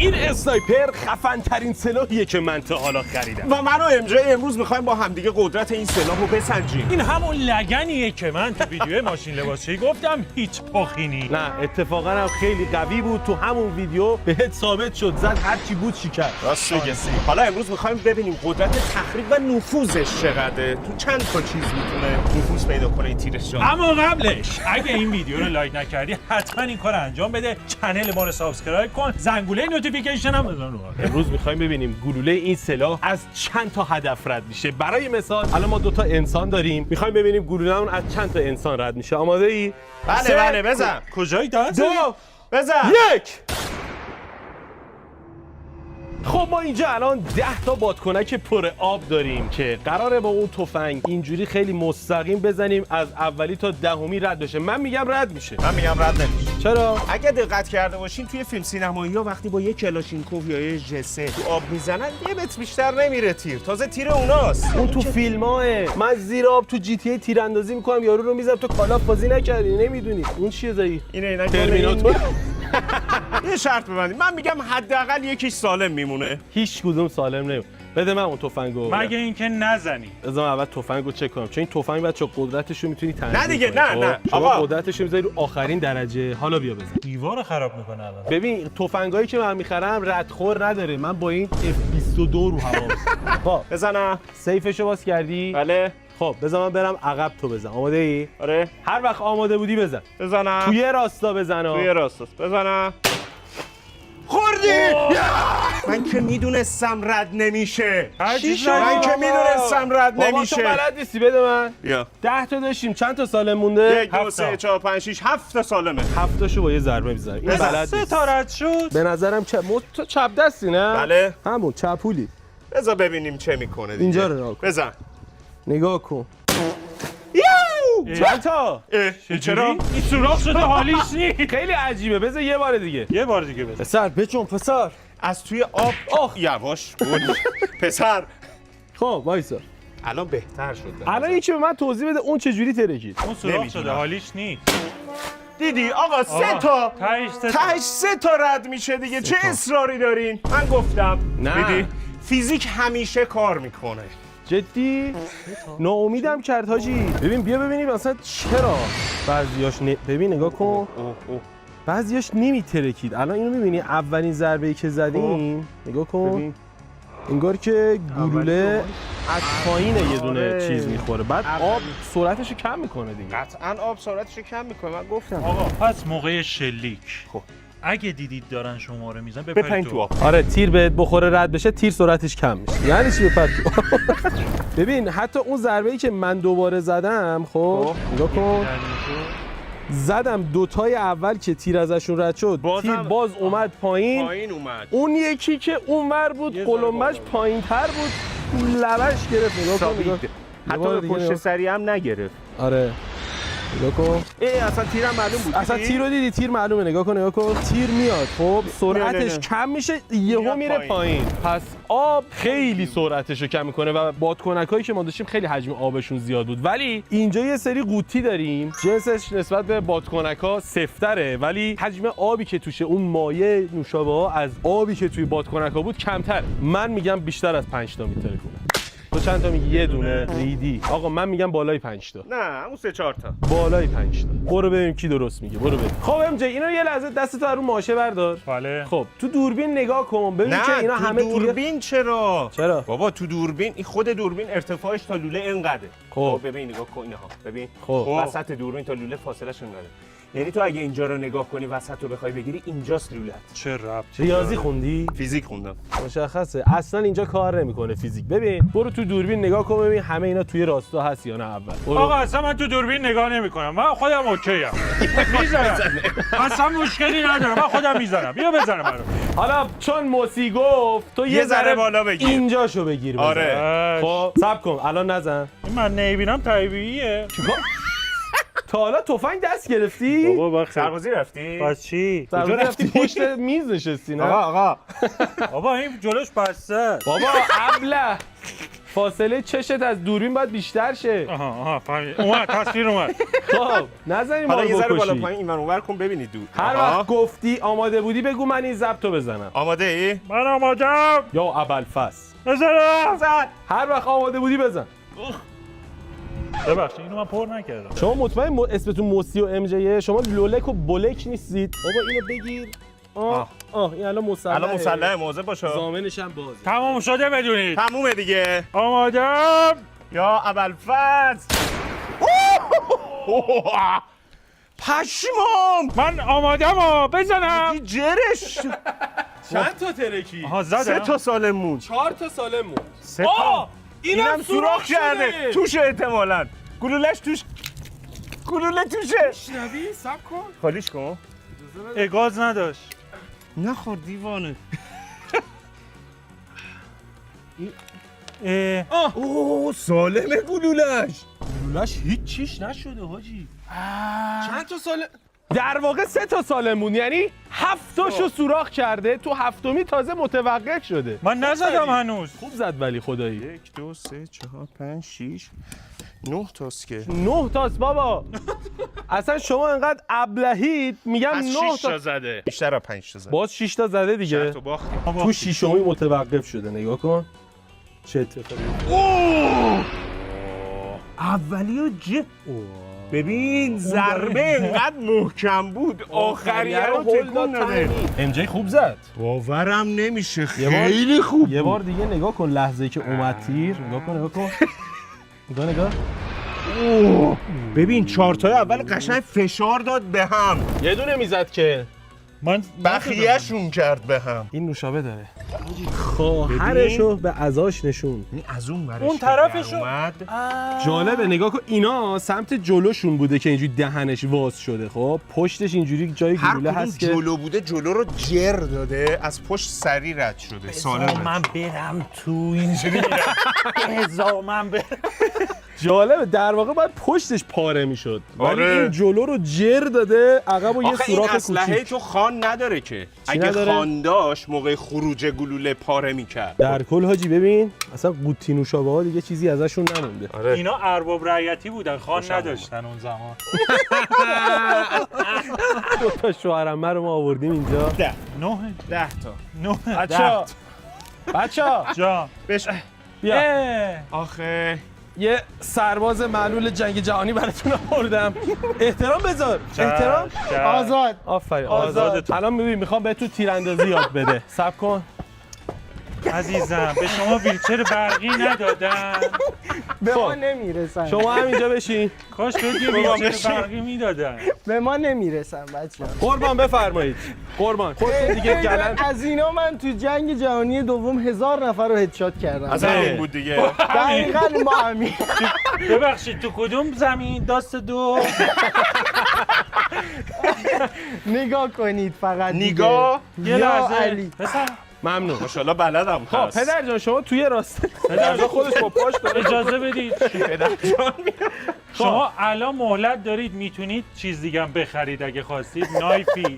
این اسنایپر خفن ترین سلاحیه که من تا حالا خریدم و من و ام جی امروز میخوایم با همدیگه قدرت این سلاح رو بسنجیم. این همون لگنیه که من تو ویدیو ماشین لباسی گفتم هیچ پخینی. نه اتفاقا هم خیلی قوی بود. تو همون ویدیو بهت ثابت شد زد هرچی بود شکر. راست میگی. حالا امروز میخوایم ببینیم قدرت تخریب و نفوذش چقدره. تو چند تا چیز میتونه نفوذ پیدا کنه این تیرش. اما قبلش اگه این ویدیو رو لایک نکردی حتما این کار انجام بده. کانال ما رو سابسکرایب کن. زنگوله نوتیفیکیشن هم بزن. امروز میخوایم ببینیم گلوله این سلاح از چند تا هدف رد میشه. برای مثال الان ما 2 تا انسان داریم. میخوایم ببینیم گلوله‌مون از چند تا انسان رد میشه. آماده ای؟ بله بزن. کجایی داد؟ 2 بزن. 1. خب ما اینجا الان 10 تا بادکنک پر آب داریم که قراره با اون تفنگ اینجوری خیلی مستقیم بزنیم از اولی تا دهمی رد بشه. من میگم رد میشه. من میگم رد نمیشه. چرا؟ اگه دقت کرده باشین توی فیلم سینمایی‌ها وقتی با یک کلاشینکوف یا یه جسه تو آب میزنن یه متر بیشتر نمیره تیر. تازه تیر اوناست. اون تو فیلم‌ها من زیر آب تو جی تی ای تیراندازی میکنم یارو رو میذارم تو کالاف بازی نکردی نمیدونی. اون چیه زایی؟ اینه ترمیناتور. یه شرط ببندیم. من میگم حداقل یکیش سالم میمونه. هیچ کدوم سالم نمیمونه. بده من اون تفنگو. مگه اینکه نزنی. بذار اول تفنگو چک کنم چون این تفنگ بچا قدرتشو میتونی تنظیم نه دیگه کنی. نه شما آقا قدرتشو میذاری رو آخرین درجه. حالا بیا بزن. دیوار خراب میکنه الان. ببین تفنگایی که من میخرم ردخور نداره. من با این F22 رو هوا خب بزنم. سیفشو باز کردی؟ بله. خب بذار من برم عقب تو بزن. آماده ای؟ آره. هر وقت آماده بودی بزن. بزنم. توی راستا بزن. توی راستاست. بزنم. خوردی! من که میدونستم رد نمیشه. چی شد؟ من که میدونستم رد بابا نمیشه. تو بلد نیستی بده من. بیا. 10 تا داشتیم چند تا سالم مونده؟ 1 2 3 4 5 6 7 تا سالمه. 7 تاشو با یه ضربه میزنیم. این بلد سه نیست. تا رد شد. به نظرم تو چپ دستی نه؟ بله. همون چپولی. بذار ببینیم چه میکنه دیگه. اینجا رو نگاه کن. بزن. نگاه کن. یو! چند تا؟ چرا؟ این سوراخ شده حالیش نیست. خیلی عجیبه. بذار یه بار دیگه. یه بار دیگه بزن. پسر بچون پسر. از توی آب یواش پسر. خب وایسا. الان بهتر شد. الان یکی به من توضیح بده اون چه جوری ترکید. اون سوراخ نمیدونم. شده حالیش نیست. دیدی آقا 3 تا تهش 3 تا رد میشه دیگه. چه اصراری دارین؟ من گفتم. نه. دیدی فیزیک همیشه کار میکنه. جدی ناامیدم کرد حاجی. ببین بیا ببینیم اصلا چرا بعضیاش ببین نگاه کن. بعضیاش نمیترکید. الان اینو میبینی اولین ضربه‌ای که زدیم نگاه کن. ببین. انگار که گلوله از پایین یه دونه آره. چیز میخوره بعد آب سرعتشو کم میکنه دیگه. قطعاً آب سرعتشو کم میکنه. من گفتم. آقا پس موقع شلیک خب. اگه دیدید دارن شماره میزن بپرین تو آب. آره تیر بهت بخوره رد بشه تیر سرعتش کم میشه. یعنی چی بپر تو؟ ببین حتی اون ضربه‌ای که من دوباره زدم خب نگاه کن. زدم 2 تای اول که تیر ازشون رد شد تیر باز اومد پایین اومد. اون یکی که اونور بود قلمبش پایین‌تر بود لبش گرفت. نگاه کن. حتی به پشت سری هم نگرفت. آره نگاه کن. اصلا تیرم معلوم بود. اصلا تیر رو دیدی تیر معلومه. نگاه کن تیر میاد خب سرعتش نه. کم میشه یهو میره پایین. پس آب خیلی سرعتش رو کم میکنه و بادکنکایی که ما داشتیم خیلی حجم آبشون زیاد بود ولی اینجا یه سری قوطی داریم جنسش نسبت به بادکنکا سفتره ولی حجم آبی که توشه اون مایع نوشابه ها از آبی که توی بادکنکا بود کمتر. من میگم بیشتر از 5 تا میتره کنه. تو چند تا میگی؟ یه دونه ریدی. آقا من میگم بالای 5 تا. نه اون 3 4 تا. بالای 5 تا. برو ببینیم کی درست میگه. برو ببین. خب ام جی اینو یه لحظه دستتو رو ماشه بردار. بله. خب تو دوربین نگاه کن ببین که اینا همه دوربین چرا؟ بابا تو دوربین این خود دوربین ارتفاعش تا لوله اینقدره. خب ببین نگاه کن اینها. ببین. خب وسط دوربین تا لوله فاصله‌ش اینقدره. یعنی تو اگه اینجا رو نگاه کنی وسط رو بخوای بگیری اینجاست لولت. چه ربطی؟ ریاضی خوندی؟ فیزیک خوندم. مشخصه اصلا اینجا کار نمیکنه فیزیک. ببین برو تو دوربین نگاه کن ببین همه اینا توی راستا هست یا نه اول. آقا اصلا من تو دوربین نگاه نمیکنم. من خودم اوکی ام. میزنم. اصلا مشکلی ندارم. من خودم میزنم. بیا بزنم برام. حالا چون موسی گفت تو یه ذره بالا بگیر. اینجاشو بگیر بزن. آره. خب صبر کن الان نزن. من نمیبینم طبیعیه. تا حالا تفنگ دست گرفتی؟ بابا سربازی رفتی؟ پس چی؟ کجا رفتی؟ پشت میز نشستی نه؟ آقا بابا این جلوش بسته. بابا ابله فاصله چشت از دوربین باید بیشتر شه. آها فهمید. اومد تصویر اومد. خب نزنیم ما حالا یه ذره رو بالا بکشی. پایین اینور اونور کن ببینید دور. هر وقت گفتی آماده بودی بگو من این ضبطو بزنم. آماده ای؟ من آمادم. یا ابوالفضل. بزنم. هر وقت آماده بودی بزن. ببخشید اینو من پر نکردم. شما مطمئن اسمتون موسی و ام جیه؟ شما لولک و بلک نیستید؟ بابا اینو بگیر. این الان مسلحه. الان مسلحه مواظب باشه. زامنش هم بازه. تمام شده بدونید. تمومه دیگه. آمادم. یا ابوالفضل. پشمام. من آمادم بزنم. جرش. چند تا ترکی؟ آها زدم. 3 تا سالم موند. 4 تا سالم موند. 3 تا. اینم سوراخ کرده. توشه احتمالاً. گلولش توش. گلوله توشه. شنوی سب کن. خالیش کن. اگاز نداشت. نخور دیوانه. اوه سالمه گلولش. لولش هیچ چیش نشده حاجی. چند تا سال در واقع 3 تا سالم بود، یعنی 7 تاشو سوراخ کرده، تو هفتمی تازه متوقف شده. من نزدم هنوز. خوب زد ولی خدایی. 1 2 3 4 5 6 9 تاست که 9 تاست بابا. اصلا شما انقدر ابلهید میگم از 9 6 تا تا زده. بیشتر از 5 تا زده. باز 6 تا زده دیگه. تو باختیم. تو شیشمی متوقف شده، نگاه کن. چه اتفاقی؟ اولی و ببین ضربه اینقدر محکم بود آخریه رو تکون داده. ام جی خوب زد. باورم نمیشه بار- خیلی خوب. یه بار دیگه نگاه کن لحظه‌ای که اومد تیر. نگاه کن. نگاه. ببین 4 تا اول قشنگ فشار داد به هم. یه دونه میزد که من بقیه‌شون کرد به هم. این نوشابه داره. خواهرشو به عزاش نشون. این از اون برش اون طرفشو. اومد. جالبه نگاه کن، اینا سمت جلوشون بوده که اینجوری دهنش واز شده. خب پشتش اینجوری جای هر گلوله کدوم هست که جلو بوده جلو رو جر داده از پشت سری رد شده. سالمه. من برم تو اینجوری میرم. من برم. جالبه در واقع باید پشتش پاره میشد، ولی آره. این جلو رو جر داده عقب و یه آخه این سوراخ اسلحه کوچیک. تو خان نداره که. اگه نداره؟ خان داشت موقع خروج گلوله پاره میکرد. در کل حاجی ببین اصلا قوطی نوشابه ها دیگه چیزی ازشون نمونده. آره. اینا ارباب رعیتی بودن، خان خوشم نداشتن اون زمان. دو تا شوهرمه رو ما آوردیم اینجا. 10 10 تا. بچه‌ها جا بش بیا آخه یه سرباز معلول جنگ جهانی براتون آوردم. احترام بذار. احترام. آزاد. آفرین آزاد. آزاد. الان میخوام بهتون تیراندازی یاد بده. صبر کن. عزیزم به شما ویلچر برقی ندادن. به ما خب. نمیرسن. شما همینجا بشین. کاش بهت یه ویلچر برقی میدادن. به ما نمیرسن بچه‌ها. قربان بفرمایید. قربان. خودتون دیگه گلن. از اینا من تو جنگ جهانی دوم 1000 نفر رو هدشات کردم. از همین بود دیگه. دقیقاً ما همین. ببخشید تو کدوم زمین دست دو؟ نگاه کنید فقط. نگاه. یه یا لحظه علی. پسر ممنون. ماشاءالله بلدم خب هست. پدر جان شما توی راسته پدر جان خودش با پاش داره. اجازه بدید. پدر جان شما الان مهلت دارید، میتونید چیز دیگه هم بخرید اگه خواستید. نایفی.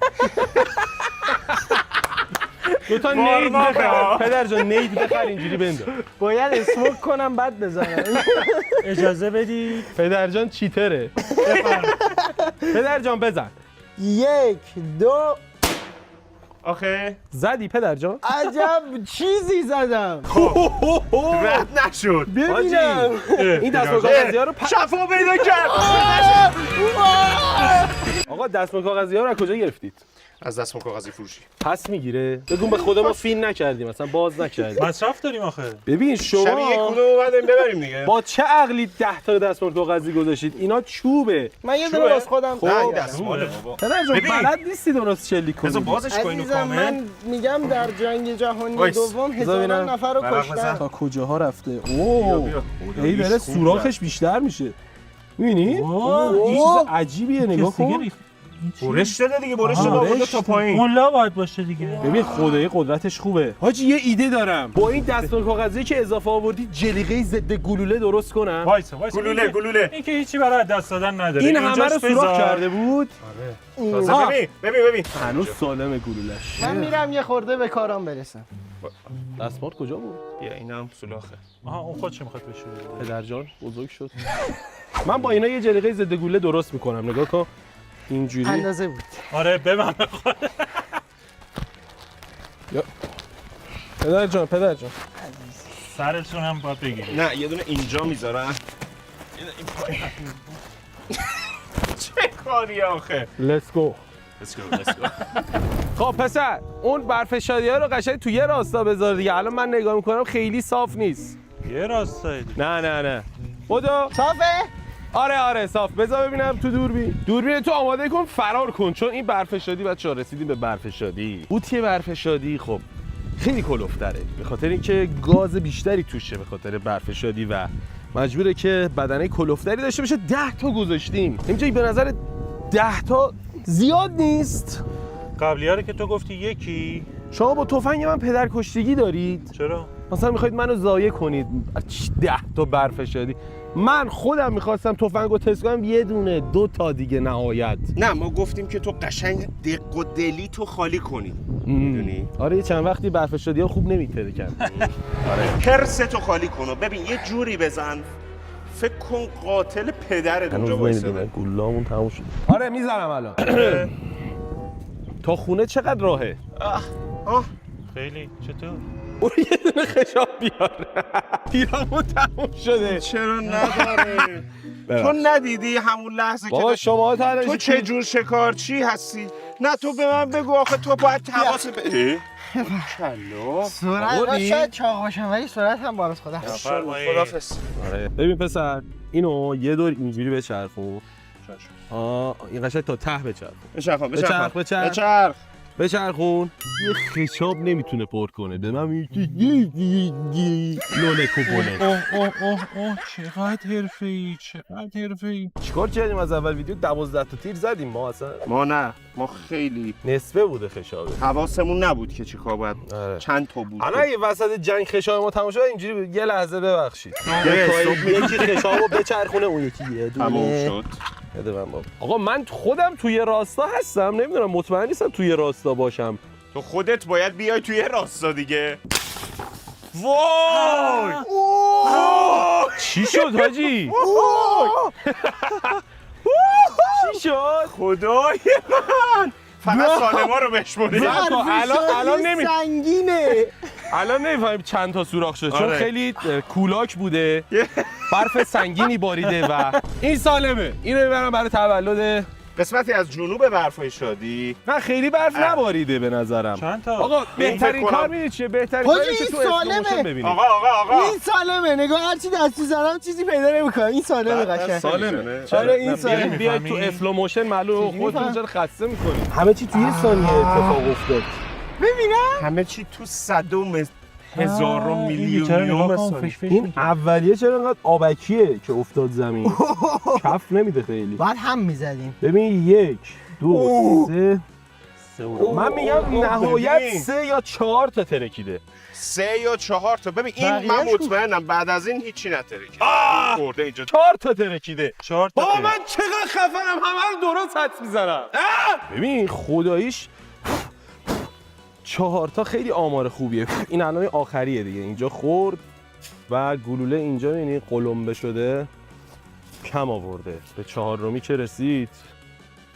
دو تا نید بخر. پدر جان نید بخر اینجوری بنداز. باید اسموک کنم بعد بزنم. اجازه بدید. پدر جان چیتره. پدر جان بزن. 1 2 آخه زدی پدر جان؟ عجب چیزی زدم. رد نشد. ببینم. این دستمال کاغذی‌ها رو شفا پیدا کرد. آقا دستمال کاغذی‌ها رو از کجا گرفتید؟ از دستم کاغذی فروشی. پس میگیره؟ بگو به خدا ما فیلم نکردیم مثلا باز نکردیم. مصرف داریم آخه. ببین شبیه یک شما کدوم اومدیم ببریم دیگه. با چه عقلی 10 تا دستمال کاغذی گذاشتید؟ اینا چوبه. من یه چوبه؟ دونه واسه خودم نه این کردم. دستماله بابا. پدر جان ببین. بلد نیستی درست چلی بذار کنی. بازش کنیم عزیزم کامل. من میگم در جنگ جهانی وایس. دوم بذار 1000 ببینم. نفر رو برق کشتن. بزن. تا کجاها رفته؟ اوه بیا. ای داره خوب سوراخش بیشتر میشه. می‌بینی؟ یه چیز عجیبیه نگاه کن. برش داده دیگه، برش داده آورده تا پایین. ملا باید باشه دیگه. ببین خدای قدرتش خوبه. حاجی یه ایده دارم. با این دستمال کاغذی که اضافه آوردی جلیقه ضد گلوله درست کنم. وایسا گلوله. این که هیچی برای دست دادن نداره. این همه رو اینجاش سوراخ بذار. کرده بود. تازه آه. ببین. هنوز سالم گلولش. من میرم یه خورده به کارام برسم. دستمال کجا بود؟ بیا اینم سولاخه. آها اون خود چی میخواد بشه؟ پدرجان بزرگ شد. من با اینا یه جلیقه ضد گوله درست میکنم. نگاه کن اینجوری. اندازه بود. آره ببن. پدرجان سرتون هم باید بگیرید. نه یه دونه اینجا میذارم. این پایین. چه کاری آخه؟ Let's go. Let's go. خب پسر اون برف شادی‌ها رو قشنگ تو یه راستا بذار دیگه. الان من نگاه میکنم خیلی صاف نیست. یه راستایی. نه بدو. صافه؟ آره صاف. بذار ببینم تو دوربین تو آماده کن فرار کن، چون این برف شادی بچه‌ها رسیدیم به برف شادی. قوطی برف شادی خب خیلی کلوفتره به خاطر اینکه گاز بیشتری توشه به خاطر برف شادی و مجبوره که بدنه کلوفتری داشته باشه. 10 تا گذاشتیم. اینجا به نظر 10 تا زیاد نیست. قبلی‌ها رو که تو گفتی یکی. شما با تفنگ من پدرکشتگی دارید؟ چرا؟ مثلا میخواید منو ضایع کنید. 10 تا برف شادی. من خودم میخواستم تفنگو تست کنم، یه دونه 2 تا دیگه نهایت. نه ما گفتیم که تو قشنگ دق و دلی تو خالی کنی. میدونی؟ آره یه چند وقتی برف شادی‌ها خوب نمیترکن. آره هرس تو خالی کن. ببین یه جوری بزن فکر کن قاتل پدرت اونجا وایساده. گولامون تموم شد. آره میزنم الان. تا خونه چقدر راهه؟ خیلی چطور؟ برو یه دونه خشاب بیار. تیرامون تموم شده. چرا نداره؟ تو ندیدی همون لحظه که بابا شما تو چه جور شکارچی هستی؟ نه تو به من بگو آخه تو باید تماس کلا سرعت شاید چاق باشم ولی سرعت هم بالا خدا. خدافظ. آره ببین پسر اینو یه دور اینجوری بچرخون. این قشنگ تا ته بچرخون. بچرخون. یه خشاب نمیتونه پر کنه. به من میگه لوله کوپونه. اوه چقدر حرفه‌ای. چیکار کردیم از اول ویدیو 12 تا تیر زدیم ما اصلا. ما خیلی نصفه بوده خشابه. حواسمون نبود که چیکار باید. آره. چند تا بود. الان یه وسط جنگ خشاب ما تموم شد اینجوری بود. یه لحظه ببخشید. یکی خشابو بچرخونه اون یکی یه دونه. تموم شد. بده من بابا. آقا من خودم توی راستا هستم، نمیدونم مطمئن نیستم توی راستا باشم. تو خودت باید بیای توی راستا دیگه. وای! چی شد حاجی؟ چی شد؟ خدای من! فقط سالما رو بشمونی. الان نمیفهمیم چند تا سوراخ شد چون آره. خیلی کولاک بوده. برف سنگینی باریده و این سالمه. اینو میبرم برای تولد. قسمتی از جنوب برفای شادی. نه خیلی برف نباریده به نظرم. چند تا؟ آقا بهترین کار می‌دونی چیه؟ بهترین کار اینه که تو اسلوموشن ببینید. آقا این سالمه. نگاه هرچی دستی زدم چیزی پیدا نمی‌کنم. این سالمه قشنگ. سالمه. آره این سالمه. بیاید تو اسلوموشن معلومه خودتون چرا خسته می‌کنید. همه چی توی ثانیه اتفاق افتاد. ببینم همه چی تو صدم هزارم میلیونیوم ثانیه. این اولیه چرا انقدر آبکیه که افتاد زمین؟ کف نمیده خیلی. بعد هم میزدیم. ببین 1 2 3 من میگم نهایت ببین. 3 یا 4 تا ترکیده. 3 یا 4 تا. ببین این بقیه‌اش من کو؟ مطمئنم بعد از این هیچی نترکید. خورده اینجا. 4 تا ترکیده. 4 تا. بابا من چقدر خفنم، همه رو درست حدس میزنم. ببین خداییش 4 تا خیلی آمار خوبیه. این الان آخریه دیگه. اینجا خورد و گلوله اینجا یعنی قلمبه شده کم آورده. به 4می که رسید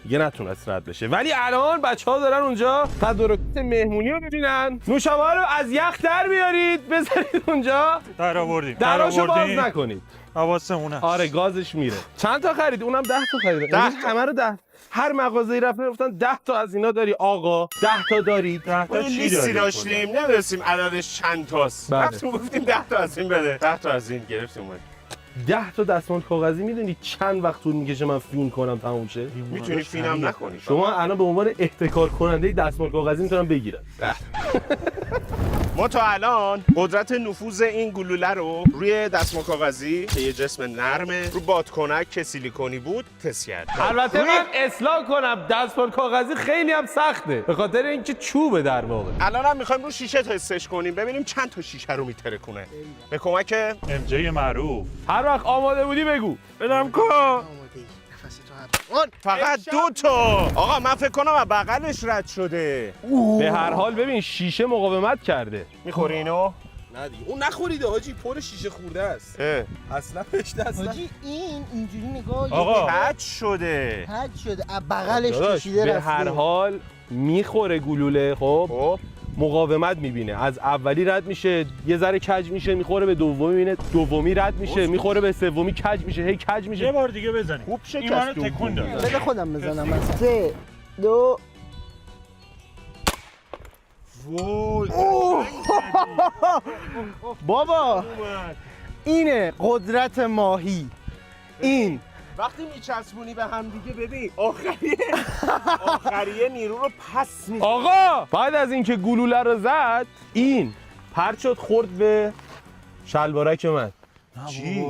دیگه نتونست رد بشه. ولی الان بچه‌ها دارن اونجا تدارکات مهمونی رو ببینن. نوشابه رو از یخ در بیارید بذارید اونجا. در آوردیم. دراشو باز نکنید. حواسمون هست. آره گازش میره. چند تا خرید؟ اونم 10 تا خرید. 10 همه رو 10. هر مغازه‌ای رفتن گفتن 10 تا از اینا داری آقا. 10 تا دارید. 10 تا ما چی لیستی داریم؟ داشتیم نمی‌دونستیم عددش چند تاست. بله. رفتیم گفتیم 10 تا از این بده. 10 تا از این گرفتیم. 10 تا دستمال کاغذی میدونی چند وقت طول میکشه من فیلم کنم تموم شه؟ میتونی فیلم نکنی. شما الان به عنوان احتکار کننده دستمال کاغذی میتونم بگیرم. ما تا الان قدرت نفوذ این گلوله رو روی دستمال کاغذی که یه جسم نرمه رو بادکنک که سیلیکونی بود تست کردیم. البته من اصلاح کنم دستمال کاغذی خیلی هم سخته به خاطر اینکه چوبه در واقع. الان هم میخوایم رو شیشه تستش کنیم ببینیم چند تا شیشه رو میترکونه. به کمک MJ معروف. هر وقت آماده بودی بگو. بدم کو. آماده ای. نفس تو فقط 2 تا. آقا من فکر کنم از بغلش رد شده. به هر حال ببین شیشه مقاومت کرده. میخوری اینو؟ نه دیگه اون نخوریده حاجی، پر شیشه خورده است. اصلا پشت اصلا. حاجی این اینجوری نگاه آقا. کج شده. کج شده از بغلش داداش، کشیده به رفته. هر حال میخوره گلوله. خب مقاومت میبینه، از اولی رد میشه، یه ذره کج میشه، میخوره به دومی، میبینه دومی رد میشه، میخوره به سومی، کج میشه، هی کج یه میشه. بار دیگه بزنیم. خوب این منو شکست تکون داد. بده خودم بزنم مثلا 3 2 وای. بابا اینه قدرت ماهی. این وقتی میچسبونی به هم دیگه ببین آخریه نیرو رو پس میده. آقا بعد از اینکه گلوله رو زد، این پرت شد خورد به شلوارک من. چی؟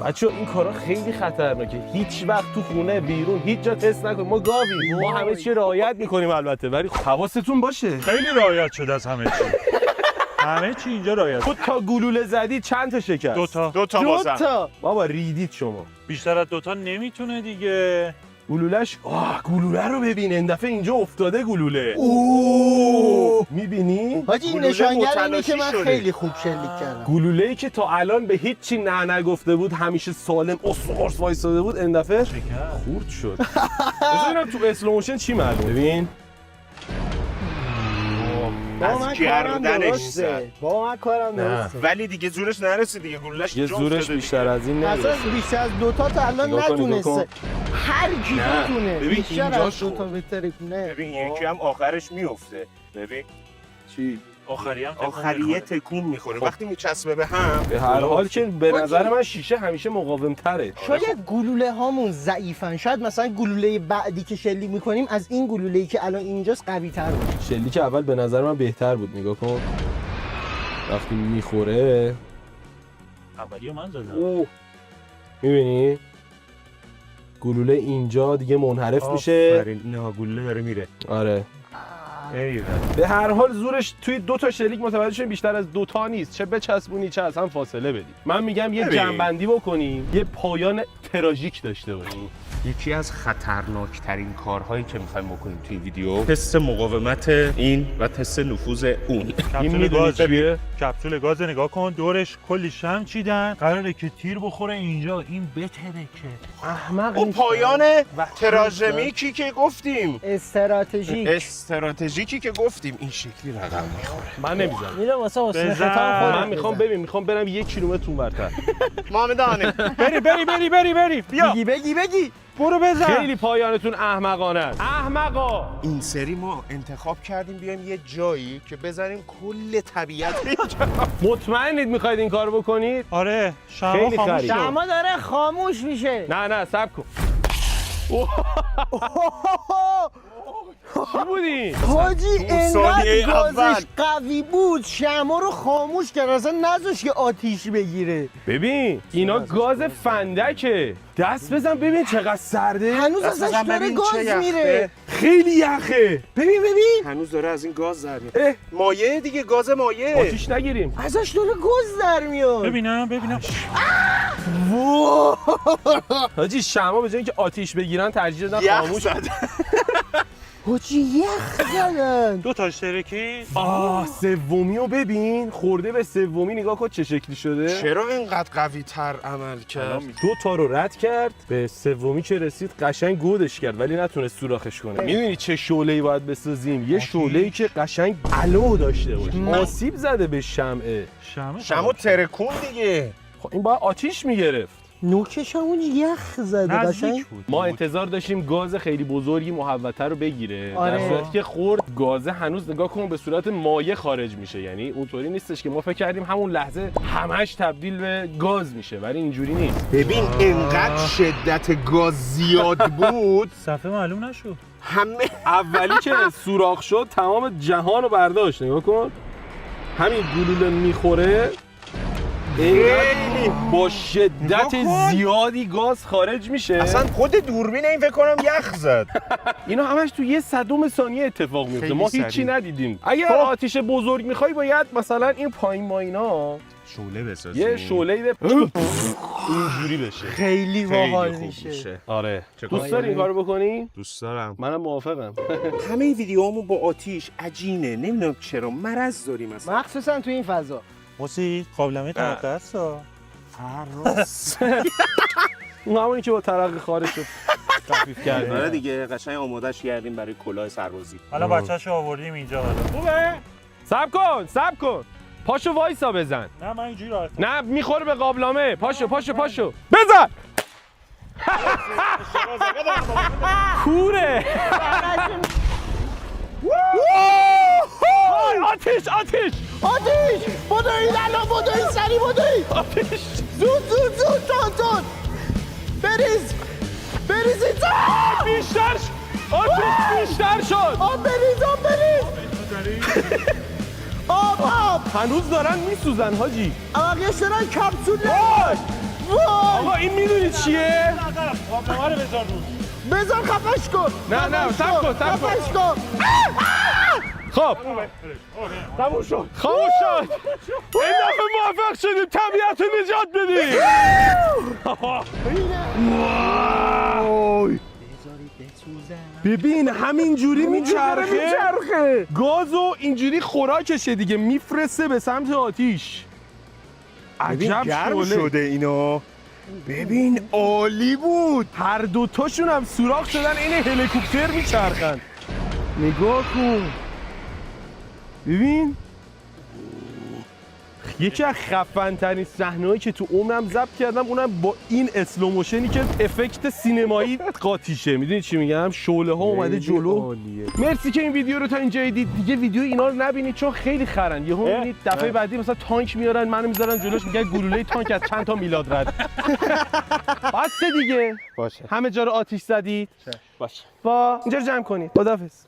بچه این کارا خیلی خطرناکه. هیچ وقت تو خونه بیرون هیچ جا تست نکنید. ما گاویم، ما همه چی رعایت میکنیم البته، ولی حواستون باشه. خیلی رعایت شده از همه چی. همه چی اینجا رعایت. تو تا گلوله زدی چند تا شکست؟ 2 تا. 2 تا 2 بازم. تا بابا ریدید شما. بیشتر از 2 تا نمیتونه دیگه. گلولش گلوله رو ببین، این دفعه اینجا افتاده گلوله. میبینی؟ حاجی این گلوله نشانگر اینه متلاشی که من شده. خیلی خوب شلیک کردم. گلوله‌ای که تا الان به هیچی نه نگفته بود، همیشه سالم قرص وایساده بود، این دفعه خورد شد. ببینم تو اسلوموشن چی معلوم. ببین با من از کارم گردنش درسته. زد. با من کارم درسته. ولی دیگه زورش نرسید دیگه، گلولش یه زورش بیشتر از این اصلا نمیشه. بیشتر از 2 تا الان نگاه کن، نگاه نتونسته. کن. هر کی نه. بتونه ببین بیشتر اینجاش از 2 تا خورد. بهتره کنه. ببین یکی هم آخرش میفته. ببین چی؟ آخری هم تکون آخریه می‌خوره. تکون میخوره وقتی میچسبه به هم. به هر حال که به نظر من شیشه همیشه مقاوم تره. شاید گلوله هامون ضعیفن. شاید مثلا گلوله بعدی که شلیک میکنیم از این گلوله‌ای که الان اینجاست قوی تر باشه. شلیک اول به نظر من بهتر بود. نگاه کن وقتی میخوره. اولی من زدم. میبینی؟ گلوله اینجا دیگه منحرف میشه. نه گلوله داره میره. آره. ایوه. به هر حال زورش توی 2 تا شلیک متوجه شدیم بیشتر از 2 تا نیست. چه بچسبونی چه اصلا فاصله بدی. من میگم یه ببین. جنبندی بکنیم، یه پایان تراژیک داشته باشیم. یکی از خطرناکترین کارهایی که میخوایم بکنیم توی ویدیو تست مقاومت این و تست نفوذ اون. این کپسول میدونی گاز چیه؟ کپسول گاز نگاه کن، دورش کلی شم چیدن، قراره که تیر بخوره اینجا، این بترکه. احمق اون نیست. پایان تراژمیکی که گفتیم، استراتژیکی که گفتیم این شکلی رقم میخوره. من نمیزنم. میره واسه حسین بزن. ختام خودت. من میخوام برم 1 کیلومتر اونورتر. محمدانه بری بیا بگی برو بزن. خیلی پایانتون احمقانه است. احمقا. این سری ما انتخاب کردیم بیایم یه جایی که بزنیم کل طبیعت اینجا. مطمئنید میخواید این کار بکنید؟ آره شما خیلی خاموش خرید. شو. شما داره خاموش میشه. نه صبر کن. چی بودی؟ حاجی اون ثانیه اینقدر اول. گازش قوی بود شمع رو خاموش کرد، اصلا نذاش که آتیش بگیره. ببین اینا گاز فندکه. دست بزن ببین چقدر سرده. هنوز دست ازش بزن داره ببین گاز چه یخه. میره. خیلی یخه. ببین هنوز داره از این گاز در اه. میاد. مایع دیگه، گاز مایع. آتیش نگیریم. ازش داره گاز در میاد. ببینم حاجی شما به جای اینکه آتیش بگیرن ترجیح دادن یخ خاموش. زد. حاجی یخ زدن. 2 تا اشتراکی. سومیو ببین، خورده به سومی نگاه کن چه شکلی شده. چرا اینقدر قوی تر عمل کرد؟ 2 تا رو رد کرد، به سومی که رسید قشنگ گودش کرد ولی نتونست سوراخش کنه. میدونی چه شعله‌ای باید بسازیم؟ یه شعله‌ای که قشنگ علو داشته باشه. آسیب زده به شمعه. شمو ترکون دیگه. خب این باید آتیش میگرفت. نوکش همون یخ زده قشنگ. نزدیک بود. ما انتظار داشتیم گاز خیلی بزرگی محوطه رو بگیره. آره. در صورتی که خورد گازه هنوز نگاه کن به صورت مایع خارج میشه. یعنی اونطوری نیستش که ما فکر کردیم همون لحظه همش تبدیل به گاز میشه، ولی اینجوری نیست. ببین اینقدر شدت گاز زیاد بود صفحه معلوم نشد. همه اولی که سوراخ شد تمام جهان رو برداشت. نگاه کن همین گلوله میخوره خیلی با شدت نکن. زیادی گاز خارج میشه. اصلا خود دوربین این فکر کنم یخ زد. اینا همش تو یه صدم ثانیه اتفاق میفته. خیلی ما هیچی سریع. ندیدیم. اگر آتیش بزرگ میخوای باید مثلا این پایین ماینا شعله بسازی. یه شعله اینجوری بشه. خیلی خیلی باحال خوب میشه. میشه. آره. چه دوست کاری؟ داری این کارو بکنی؟ دوست دارم. منم موافقم. همه ویدیوهامون با آتیش عجینه، نمیدونم چرا مرض داریم اصلا. مخصوصا تو این فضا. موسی قابلمه طبقه است فرراس. اون همونی که با ترقی خارج شد. خفیف آره کردیم. دیگه قشنگ آمادهش کردیم برای کلاه سربازی. حالا بچه‌شو آوردیم اینجا حالا خوبه؟ صبر کن. پاشو وایسا بزن. نه من اینجوری راحت نه میخوره به قابلمه. پاشو. بزن. کوره. آتیش. آتیش! بدوید الان بدوید سری بدوید! آتیش. زود تون! بریز اینجا! آتیش بیشتر شد. آب بریز! آب! هنوز دارن میسوزن حاجی. آقا شدن کپسوله! وای! آقا این میدونی چیه؟ قابلمه رو بذار روش بذار خفش کن! نه، صبر کن. خفش کن! خب تموم شد. خاموش شد. این دفعه موفق شدیم طبیعت رو نجات بدیم. ببین همینجوری میچرخه. گازو اینجوری خوراکشه دیگه میفرسته به سمت آتیش. عجب گرم شعله. شده اینا. ببین عالی بود. هر دوتاشون هم سوراخ شدن این هلیکوپتر میچرخن. نگاه کن. ببین یکی از خفن ترین صحنه‌ای که تو عمرم ضبط کردم اونم با این اسلو موشنی که افکت سینمایی قاطیشه. میدونی چی میگم؟ شعله ها اومده جلو. مرسی که این ویدیو رو تا اینجا دید. دیگه ویدیو اینا رو نبینید چون خیلی خرن. یهو میبینید دفعه بعدی مثلا تانک میارن منو میذارن جلوش میگن گلوله تانک از چند تا میلاد رد. بس دیگه. باشه. همه جا رو آتیش زدید. باشه. با اینجا رو جمع کنید. خداحافظ.